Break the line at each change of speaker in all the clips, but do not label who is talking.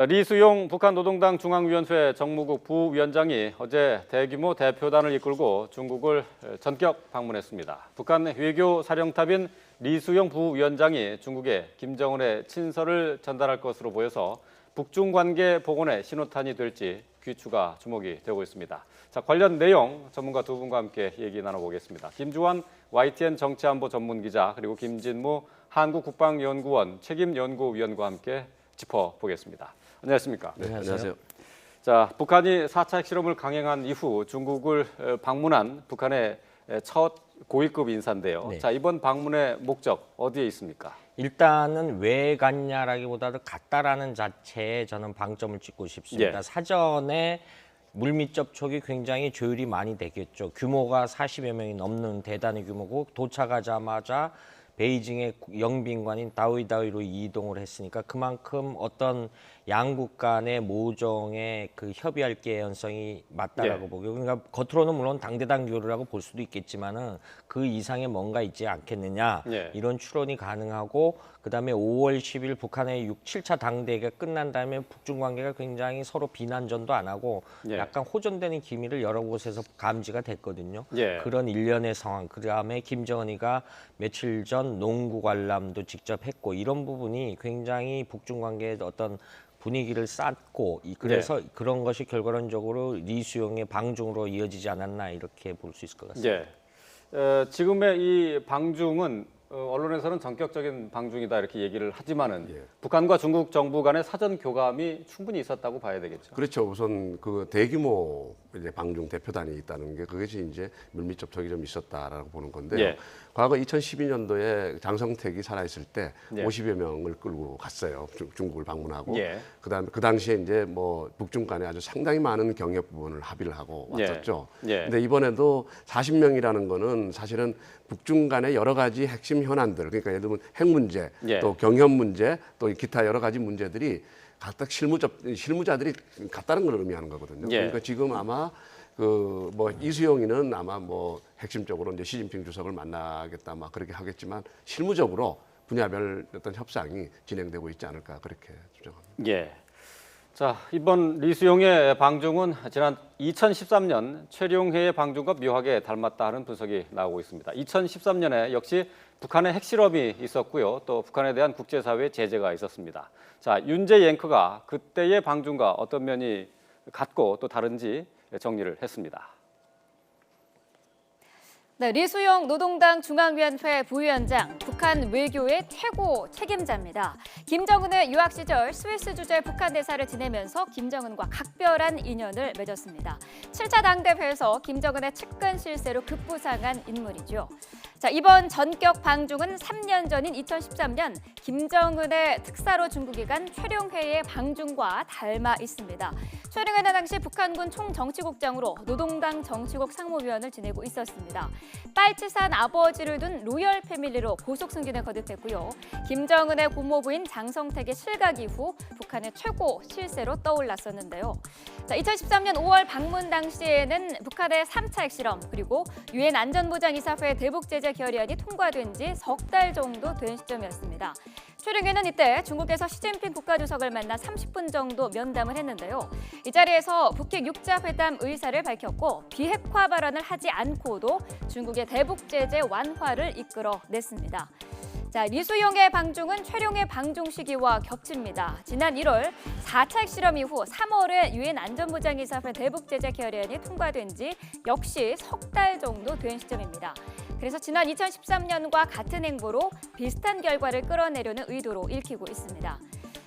리수용 북한 노동당 중앙위원회 정무국 부위원장이 어제 대규모 대표단을 이끌고 중국을 전격 방문했습니다. 북한 외교 사령탑인 리수용 부위원장이 중국에 김정은의 친서를 전달할 것으로 보여서 북중 관계 복원의 신호탄이 될지 귀추가 주목이 되고 있습니다. 자, 관련 내용 전문가 두 분과 함께 얘기 나눠보겠습니다. 김주환 YTN 정치안보 전문기자 그리고 김진무 한국국방연구원 책임연구위원과 함께 짚어보겠습니다. 안녕하십니까?
네, 안녕하세요.
자, 북한이 4차 핵실험을 강행한 이후 중국을 방문한 북한의 첫 고위급 인사인데요.
네.
자, 이번 방문의 목적 어디에 있습니까?
일단은 왜 갔냐라기보다도 갔다라는 자체에 저는 방점을 찍고 싶습니다.
예.
사전에 물밑 접촉이 굉장히 조율이 많이 되겠죠. 규모가 40여 명이 넘는 대단히 규모고 도착하자마자 베이징의 영빈관인 다오이다오이로 이동을 했으니까 그만큼 어떤 양국 간의 모종의 그 협의할 개연성이 맞다라고
예.
보고, 그러니까 겉으로는 물론 당대당 교류라고 볼 수도 있겠지만은 그 이상의 뭔가 있지 않겠느냐,
예.
이런 추론이 가능하고, 그다음에 5월 10일 북한의 7차 당대회가 끝난 다음에 북중 관계가 굉장히 서로 비난전도 안 하고
예.
약간 호전되는 기미를 여러 곳에서 감지가 됐거든요.
예.
그런 일련의 상황, 그다음에 김정은이가 며칠 전 농구 관람도 직접 했고, 이런 부분이 굉장히 북중 관계에 어떤 분위기를 쌓고, 그래서 그런 것이 결과론적으로 리수용의 방중으로 이어지지 않았나, 이렇게 볼 수 있을 것 같습니다.
예. 지금의 이 방중은 언론에서는 전격적인 방중이다 이렇게 얘기를 하지만은
예.
북한과 중국 정부 간의 사전 교감이 충분히 있었다고 봐야 되겠죠.
그렇죠. 우선 그 대규모 이제 방중 대표단이 있다는 게 그것이 이제 물밑 접촉이 좀 있었다라고 보는 건데요.
예.
과거 2012년도에 장성택이 살아있을 때
예.
50여 명을 끌고 갔어요. 중국을 방문하고.
예.
그다음에 그 당시에 이제 뭐 북중 간에 아주 상당히 많은 경협 부분을 합의를 하고 왔었죠.
예.
근데 이번에도 40명이라는 거는 사실은 북중 간의 여러 가지 핵심 현안들, 그러니까 예를 들면 핵 문제,
예.
또 경협 문제, 또 기타 여러 가지 문제들이 각각 실무자들이 같다는 걸 의미하는 거거든요.
예.
그러니까 지금 아마 그 뭐 이수용이는 아마 뭐 핵심적으로 이제 시진핑 주석을 만나겠다 막 그렇게 하겠지만 실무적으로 분야별 어떤 협상이 진행되고 있지 않을까 그렇게 추정합니다.
예. 자, 이번 리수용의 방중은 지난 2013년 최룡해의 방중과 묘하게 닮았다 하는 분석이 나오고 있습니다. 2013년에 역시 북한의 핵실험이 있었고요. 또 북한에 대한 국제사회의 제재가 있었습니다. 자, 윤재 앵커가 그때의 방중과 어떤 면이 같고 또 다른지 정리를 했습니다.
네, 리수용 노동당 중앙위원회 부위원장, 북한 외교의 최고 책임자입니다. 김정은의 유학 시절 스위스 주재 북한 대사를 지내면서 김정은과 각별한 인연을 맺었습니다. 7차 당대회에서 김정은의 측근 실세로 급부상한 인물이죠. 자, 이번 전격 방중은 3년 전인 2013년 김정은의 특사로 중국에 간 최룡해의 방중과 닮아 있습니다. 최룡해는 당시 북한군 총정치국장으로 노동당 정치국 상무위원을 지내고 있었습니다. 빨치산 아버지를 둔 로열 패밀리로 보속 승진에 거듭했고요. 김정은의 고모부인 장성택의 실각 이후 북한의 최고 실세로 떠올랐었는데요. 자, 2013년 5월 방문 당시에는 북한의 3차 핵실험 그리고 유엔 안전보장이사회 대북 제재 결의안이 통과된 지 석 달 정도 된 시점이었습니다. 최룡해는 이때 중국에서 시진핑 국가주석을 만나 30분 정도 면담을 했는데요. 이 자리에서 북핵 6자 회담 의사를 밝혔고 비핵화 발언을 하지 않고도 중국의 대북 제재 완화를 이끌어냈습니다. 자, 리수용의 방중은 최룡해 방중 시기와 겹칩니다. 지난 1월 4차 핵실험 이후 3월에 유엔 안전보장이사회 대북 제재 결의안이 통과된 지 역시 석 달 정도 된 시점입니다. 그래서 지난 2013년과 같은 행보로 비슷한 결과를 끌어내려는 의도로 읽히고 있습니다.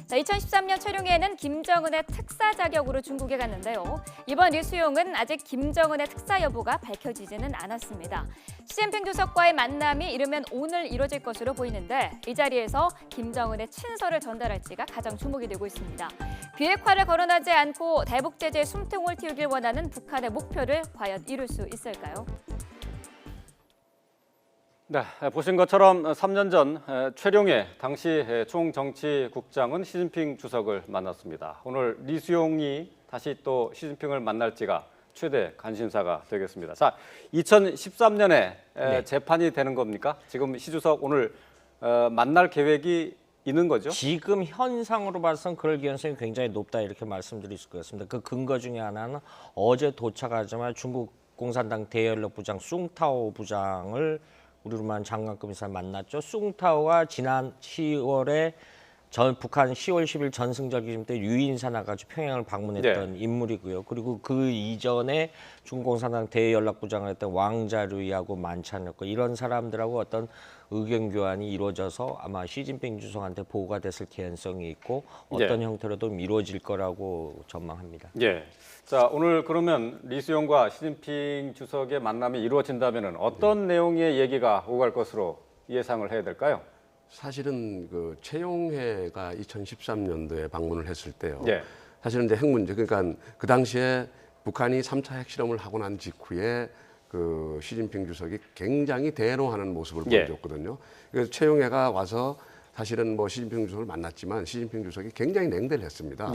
자, 2013년 최룡해는 김정은의 특사 자격으로 중국에 갔는데요. 이번 리수용은 아직 김정은의 특사 여부가 밝혀지지는 않았습니다. 시진핑 주석과의 만남이 이르면 오늘 이뤄질 것으로 보이는데 이 자리에서 김정은의 친서를 전달할지가 가장 주목이 되고 있습니다. 비핵화를 거론하지 않고 대북 제재에 숨통을 틔우길 원하는 북한의 목표를 과연 이룰 수 있을까요?
네, 보신 것처럼 3년 전 최룡해 당시 총정치국장은 시진핑 주석을 만났습니다. 오늘 리수용이 다시 또 시진핑을 만날지가 최대 관심사가 되겠습니다. 자, 2013년에 재판이 되는 겁니까? 지금 시 주석 오늘 만날 계획이 있는 거죠?
지금 현상으로 봐서는 그럴 가능성이 굉장히 높다 이렇게 말씀드릴 수 있겠습니다. 그 근거 중에 하나는 어제 도착하자마자 중국 공산당 대연력 부장 숭타오 부장을 우리로만 장관급에서 만났죠. 숭타오가 지난 10월에 북한 10월 10일 전승절 기념 때 유인사 나가지고 평양을 방문했던 인물이고요. 그리고 그 이전에 중공산당 대연락부장을 했던 왕자류이하고 만찬했고 이런 사람들하고 어떤 의견 교환이 이루어져서 아마 시진핑 주석한테 보고가 됐을 가능성이 있고 어떤 형태로도 이루어질 거라고 전망합니다.
예. 자, 오늘 그러면 리수용과 시진핑 주석의 만남이 이루어진다면 어떤 내용의 얘기가 오갈 것으로 예상을 해야 될까요?
사실은 그 최용해가 2013년도에 방문을 했을 때요.
예.
사실은 이제 핵 문제, 그러니까 그 당시에 북한이 3차 핵실험을 하고 난 직후에 그 시진핑 주석이 굉장히 대노하는 모습을 보여줬거든요. 그래서 최용해가 와서 사실은 뭐 시진핑 주석을 만났지만 시진핑 주석이 굉장히 냉대를 했습니다.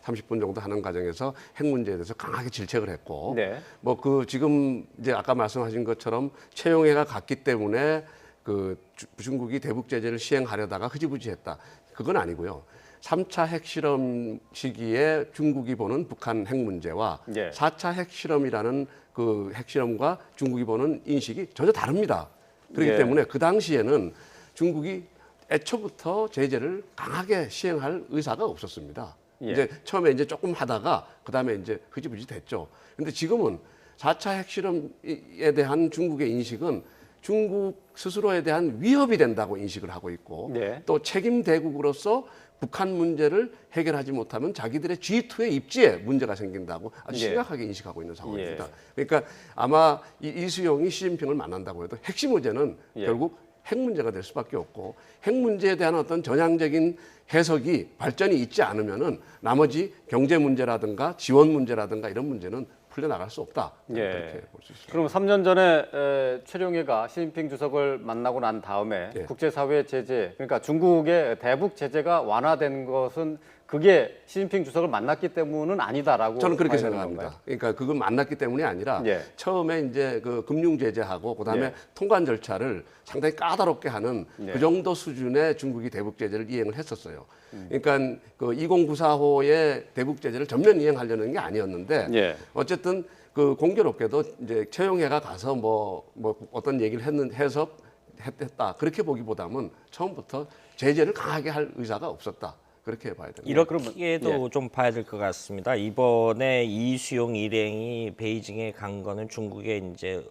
30분 정도 하는 과정에서 핵 문제에 대해서 강하게 질책을 했고, 뭐 그 지금 이제 아까 말씀하신 것처럼 최용해가 갔기 때문에 그 중국이 대북 제재를 시행하려다가 흐지부지했다. 그건 아니고요. 3차 핵실험 시기에 중국이 보는 북한 핵 문제와 4차 핵실험이라는 그 핵실험과 중국이 보는 인식이 전혀 다릅니다. 그렇기 때문에 그 당시에는 중국이 애초부터 제재를 강하게 시행할 의사가 없었습니다. 이제 처음에 이제 조금 하다가 그다음에 이제 흐지부지 됐죠. 근데 지금은 4차 핵실험에 대한 중국의 인식은 중국 스스로에 대한 위협이 된다고 인식을 하고 있고 또 책임 대국으로서 북한 문제를 해결하지 못하면 자기들의 G2의 입지에 문제가 생긴다고 아주 심각하게 인식하고 있는 상황입니다. 그러니까 아마 이수용이 시진핑을 만난다고 해도 핵심 의제는 결국 핵 문제가 될 수밖에 없고 핵 문제에 대한 어떤 전향적인 해석이 발전이 있지 않으면은 나머지 경제 문제라든가 지원 문제라든가 이런 문제는 풀려나갈 수 없다. 그렇게 볼 수 있습니다.
그럼 3년 전에 최룡해가 시진핑 주석을 만나고 난 다음에 국제사회 제재, 그러니까 중국의 대북 제재가 완화된 것은 그게 시진핑 주석을 만났기 때문은 아니다라고
저는 그렇게
봐야 되는
생각합니다.
건가요?
그러니까 그건 만났기 때문이 아니라 처음에 이제 그 금융 제재하고 그다음에 통관 절차를 상당히 까다롭게 하는 그 정도 수준의 중국이 대북 제재를 이행을 했었어요. 그러니까 그 2094호의 대북 제재를 전면 이행하려는 게 아니었는데 어쨌든 그 공교롭게도 이제 최용해가 가서 뭐 어떤 얘기를 했다 그렇게 보기보다는 처음부터 제재를 강하게 할 의사가 없었다. 그렇게 봐야 됩니다.
이렇게도 좀 봐야 될 것 같습니다. 이번에 이수용 일행이 베이징에 간 거는 중국에 이제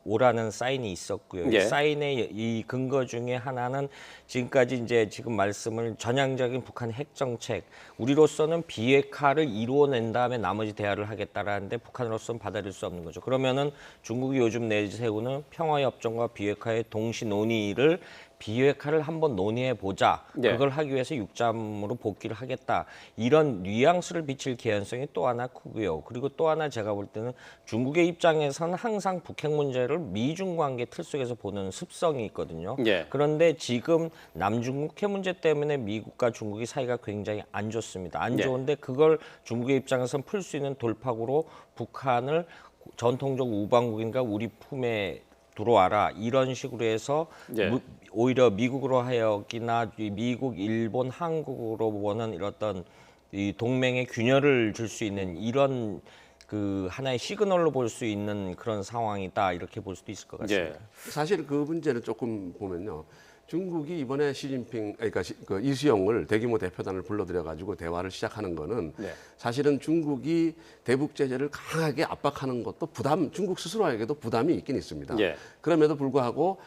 오라는 사인이 있었고요. 이 사인의 이 근거 중에 하나는 지금까지 이제 지금 말씀을 전향적인 북한 핵 정책, 우리로서는 비핵화를 이루어낸 다음에 나머지 대화를 하겠다라는데 북한으로서는 받아들일 수 없는 거죠. 그러면은 중국이 요즘 내세우는 평화협정과 비핵화의 동시 논의를 비핵화를 한번 논의해 보자. 그걸 하기 위해서 육잠으로 복귀를 하겠다. 이런 뉘앙스를 비칠 개연성이 또 하나 크고요. 그리고 또 하나 제가 볼 때는 중국의 입장에서는 항상 북핵 문제를 미중 관계 틀 속에서 보는 습성이 있거든요. 그런데 지금 남중국 핵 문제 때문에 미국과 중국이 사이가 굉장히 안 좋습니다. 안 좋은데 그걸 중국의 입장에서는 풀 수 있는 돌파구로 북한을 전통적 우방국인가 우리 품에 들어와라 이런 식으로 해서 오히려 미국으로 하여기나 미국, 일본, 한국으로 보는 어떤 이 동맹의 균열을 줄 수 있는 이런 그 하나의 시그널로 볼 수 있는 그런 상황이다 이렇게 볼 수도 있을 것 같습니다.
사실 그 문제를 조금 보면요. 중국이 이번에 그러니까 그 이수용을 대규모 대표단을 불러들여 가지고 대화를 시작하는 거는 사실은 중국이 대북 제재를 강하게 압박하는 것도 중국 스스로에게도 부담이 있긴 있습니다. 그럼에도 불구하고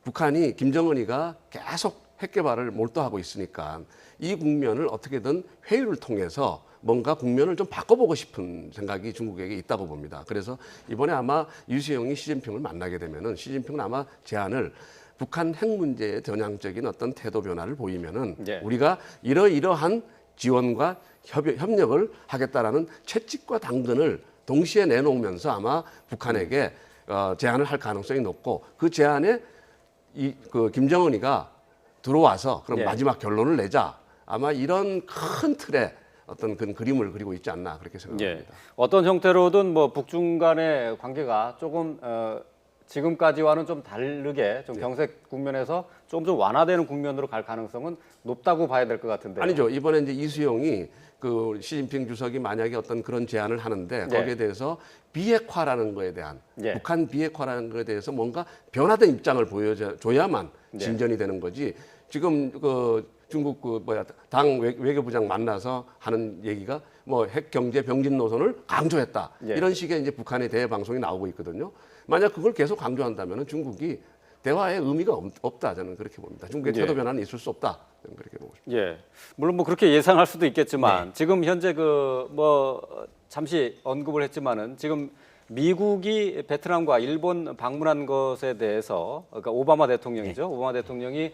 북한이 김정은이가 계속 핵 개발을 몰두하고 있으니까 이 국면을 어떻게든 회의를 통해서 뭔가 국면을 좀 바꿔보고 싶은 생각이 중국에게 있다고 봅니다. 그래서 이번에 아마 이수용이 시진핑을 만나게 되면은 시진핑은 아마 제안을 북한 핵 문제의 전향적인 어떤 태도 변화를 보이면은 우리가 이러이러한 지원과 협력을 하겠다라는 채찍과 당근을 동시에 내놓으면서 아마 북한에게 제안을 할 가능성이 높고 그 제안에 그 김정은이가 들어와서 그럼 마지막 결론을 내자. 아마 이런 큰 틀의 어떤 그런 그림을 그리고 있지 않나 그렇게 생각합니다.
어떤 형태로든 뭐 북중 간의 관계가 조금 지금까지와는 좀 다르게 좀 경색 국면에서 좀 완화되는 국면으로 갈 가능성은 높다고 봐야 될 것 같은데.
아니죠. 이번에 이제 이수용이 그 시진핑 주석이 만약에 어떤 그런 제안을 하는데
네.
거기에 대해서 비핵화라는 거에 대한
네.
북한 비핵화라는 거에 대해서 뭔가 변화된 입장을 보여줘야만
네.
진전이 되는 거지. 지금 그 중국 그 뭐야 당 외교부장 만나서 하는 얘기가 뭐 핵 경제 병진 노선을 강조했다.
네.
이런 식의 이제 북한의 대외 방송이 나오고 있거든요. 만약 그걸 계속 강조한다면 중국이 대화의 의미가 없다. 저는 그렇게 봅니다. 중국의 태도 변화는 있을 수 없다. 저는 그렇게 보고 싶습니다.
예, 물론 뭐 그렇게 예상할 수도 있겠지만 지금 현재 그 뭐 잠시 언급을 했지만은 지금 미국이 베트남과 일본 방문한 것에 대해서 그러니까 오바마 대통령이죠. 오바마 대통령이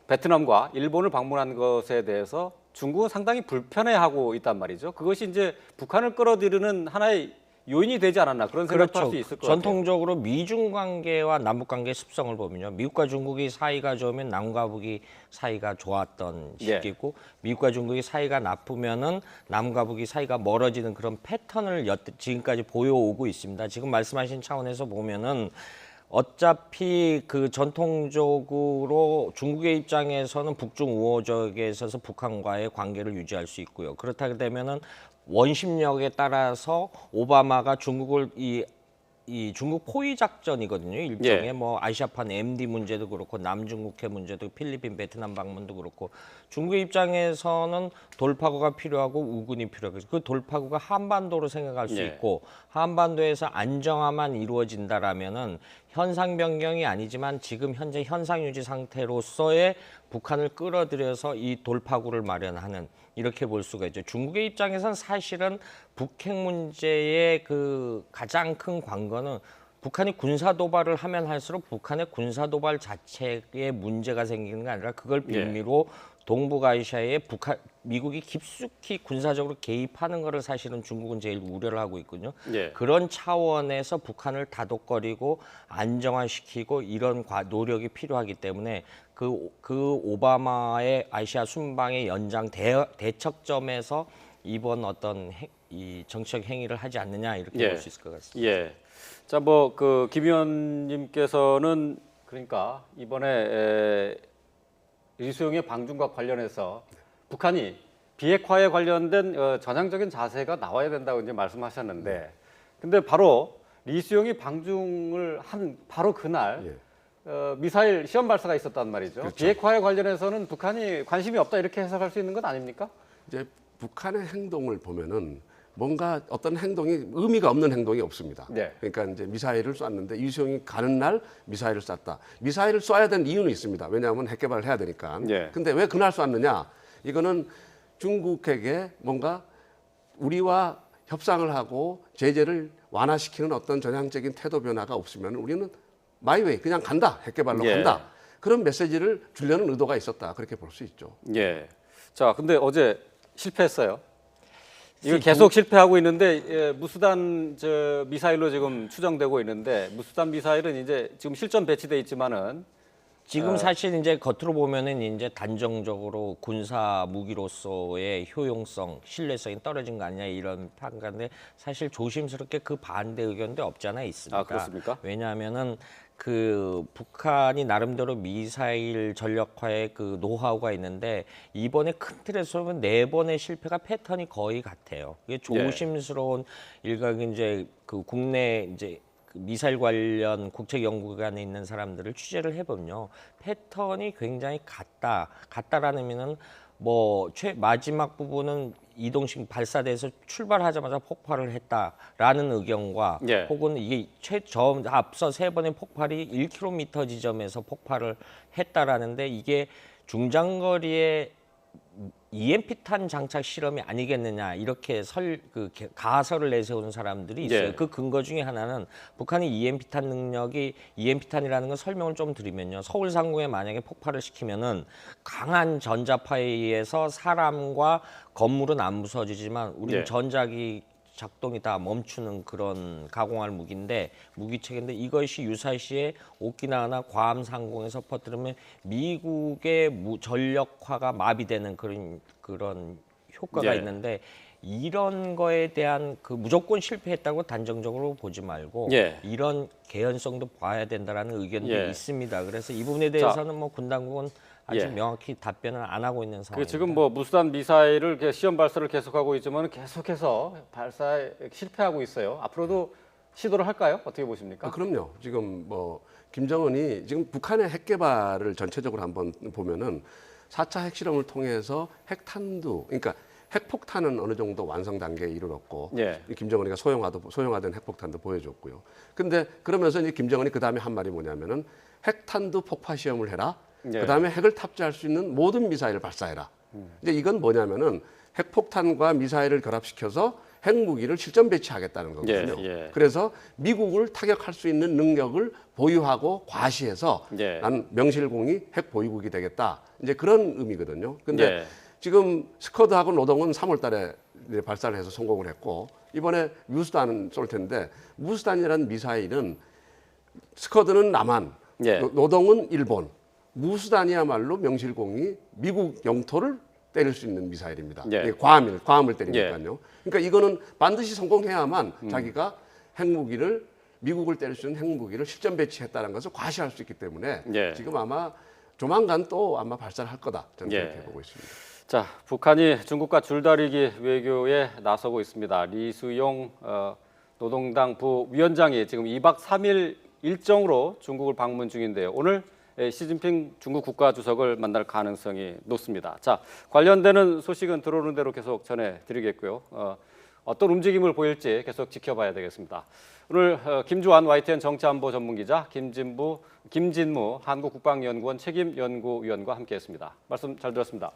베트남과 일본을 방문한 것에 대해서 중국은 상당히 불편해하고 있단 말이죠. 그것이 이제 북한을 끌어들이는 하나의 요인이 되지 않았나 그런 생각도 할 수 있을 것 같아요.
전통적으로 미중 관계와 남북 관계의 습성을 보면요. 미국과 중국이 사이가 좋으면 남과 북이 사이가 좋았던 시기고 미국과 중국이 사이가 나쁘면은 남과 북이 사이가 멀어지는 그런 패턴을 지금까지 보여오고 있습니다. 지금 말씀하신 차원에서 보면은 어차피 그 전통적으로 중국의 입장에서는 북중 우호적에 있어서 북한과의 관계를 유지할 수 있고요. 그렇다게 되면은 원심력에 따라서 오바마가 중국을 이 중국 포위 작전이거든요. 일종의
예.
뭐 아시아판 MD 문제도 그렇고 남중국해 문제도 필리핀, 베트남 방문도 그렇고 중국의 입장에서는 돌파구가 필요하고 우군이 필요하고 그 돌파구가 한반도로 생각할 수
예.
있고 한반도에서 안정화만 이루어진다라면은 현상 변경이 아니지만 지금 현재 현상 유지 상태로서의 북한을 끌어들여서 이 돌파구를 마련하는 이렇게 볼 수가 있죠. 중국의 입장에서는 사실은 북핵 문제의 그 가장 큰 관건은 북한이 군사 도발을 하면 할수록 북한의 군사 도발 자체에 문제가 생기는 게 아니라 그걸 빌미로 동북아시아에 미국이 깊숙이 군사적으로 개입하는 것을 사실은 중국은 제일 우려를 하고 있거든요.
예.
그런 차원에서 북한을 다독거리고 안정화시키고 이런 노력이 필요하기 때문에 그 오바마의 아시아 순방의 연장 대척점에서 이번 어떤 이 정치적 행위를 하지 않느냐 이렇게 볼 수 있을 것 같습니다.
예. 자, 뭐 그 김 의원님께서는 그러니까 이번에 리수용의 방중과 관련해서 북한이 비핵화에 관련된 전향적인 자세가 나와야 된다고 이제 말씀하셨는데, 근데 바로 리수용이 방중을 한 바로 그날 미사일 시험 발사가 있었단 말이죠.
그렇죠.
비핵화에 관련해서는 북한이 관심이 없다 이렇게 해석할 수 있는 것 아닙니까?
이제 북한의 행동을 보면은 뭔가 어떤 행동이 의미가 없는 행동이 없습니다.
네.
그러니까 이제 미사일을 쐈는데 이수용이 가는 날 미사일을 쐈다. 미사일을 쏴야 되는 이유는 있습니다. 왜냐하면 핵 개발을 해야 되니까.
네.
근데 왜 그날 쐈느냐? 이거는 중국에게 뭔가 우리와 협상을 하고 제재를 완화시키는 어떤 전향적인 태도 변화가 없으면 우리는 마이웨이 그냥 간다. 핵 개발로
예.
간다. 그런 메시지를 주려는 의도가 있었다. 그렇게 볼 수 있죠.
예. 자, 근데 어제 실패했어요. 이거 계속 실패하고 있는데 무수단 미사일로 지금 추정되고 있는데 무수단 미사일은 이제 지금 실전 배치돼 있지만은
지금 사실 이제 겉으로 보면은 이제 단정적으로 군사 무기로서의 효용성, 신뢰성이 떨어진 거 아니냐 이런 평가인데 사실 조심스럽게 그 반대 의견도 없지 않아 있습니다.
아, 그렇습니까?
왜냐하면은 그 북한이 나름대로 미사일 전력화의 그 노하우가 있는데 이번에 큰 틀에서 보면 4번의 실패가 패턴이 거의 같아요. 이게 조심스러운 일각 이제 그 국내 이제 그 미사일 관련 국책 연구관에 있는 사람들을 취재를 해보면요 패턴이 굉장히 같다라는 의미는 뭐 마지막 부분은 이동식 발사대에서 출발하자마자 폭발을 했다라는 의견과 혹은 이게 앞서 3번의 폭발이 1km 지점에서 폭발을 했다라는데 이게 중장거리의 EMP탄 장착 실험이 아니겠느냐 이렇게 가설을 내세우는 사람들이 있어요. 그 근거 중에 하나는 북한의 EMP탄 능력이 EMP탄이라는 건 설명을 좀 드리면요. 서울 상공에 만약에 폭발을 시키면은 강한 전자파에 의해서 사람과 건물은 안 부서지지만 우리는 전자기 작동이 다 멈추는 그런 가공할 무기체계인데 이것이 유사시에 오키나와나 괌 상공에서 퍼뜨리면 미국의 전력화가 마비되는 그런 효과가 있는데 이런 거에 대한 그 무조건 실패했다고 단정적으로 보지 말고
예.
이런 개연성도 봐야 된다라는 의견도
예.
있습니다. 그래서 이 부분에 대해서는 뭐 군 당국은 아직
예.
명확히 답변을 안 하고 있는
그
상황입니다.
지금 뭐 무수단 미사일을 이렇게 시험 발사를 계속하고 있지만 계속해서 발사에 실패하고 있어요. 앞으로도 시도를 할까요? 어떻게 보십니까?
그럼요. 지금 뭐 김정은이 지금 북한의 핵 개발을 전체적으로 한번 보면은 4차 핵실험을 통해서 핵탄두, 그러니까 핵폭탄은 어느 정도 완성 단계에 이르렀고
예.
김정은이가 소형화된 핵폭탄도 보여줬고요. 근데 그러면서 이제 김정은이 그 다음에 한 말이 뭐냐면은 핵탄두 폭파 시험을 해라.
예.
그 다음에 핵을 탑재할 수 있는 모든 미사일을 발사해라. 이제 이건 뭐냐면은 핵폭탄과 미사일을 결합시켜서 핵무기를 실전 배치하겠다는 거거든요.
예, 예.
그래서 미국을 타격할 수 있는 능력을 보유하고 과시해서
예.
난 명실공히 핵 보유국이 되겠다. 이제 그런 의미거든요. 근데
예.
지금 스커드하고 노동은 3월 달에 이제 발사를 해서 성공을 했고 이번에 무수단은 쏠 텐데 무수단이라는 미사일은 스커드는 남한,
예.
노동은 일본, 무수단이야말로 명실공히 미국 영토를 때릴 수 있는 미사일입니다.
예.
이게 괌을 때리니까요. 그러니까 이거는 반드시 성공해야만 자기가 핵무기를 미국을 때릴 수 있는 핵무기를 실전 배치했다는 것을 과시할 수 있기 때문에
예.
지금 아마 조만간 또 아마 발사를 할 거다. 저는
예.
그렇게 보고 있습니다.
자, 북한이 중국과 줄다리기 외교에 나서고 있습니다. 리수용 노동당 부위원장이 지금 2박 3일 일정으로 중국을 방문 중인데요. 오늘 시진핑 중국 국가주석을 만날 가능성이 높습니다. 자, 관련되는 소식은 들어오는 대로 계속 전해드리겠고요. 어떤 움직임을 보일지 계속 지켜봐야 되겠습니다. 오늘 김주환 YTN 정치안보 전문기자, 김진무 한국국방연구원 책임연구위원과 함께했습니다. 말씀 잘 들었습니다.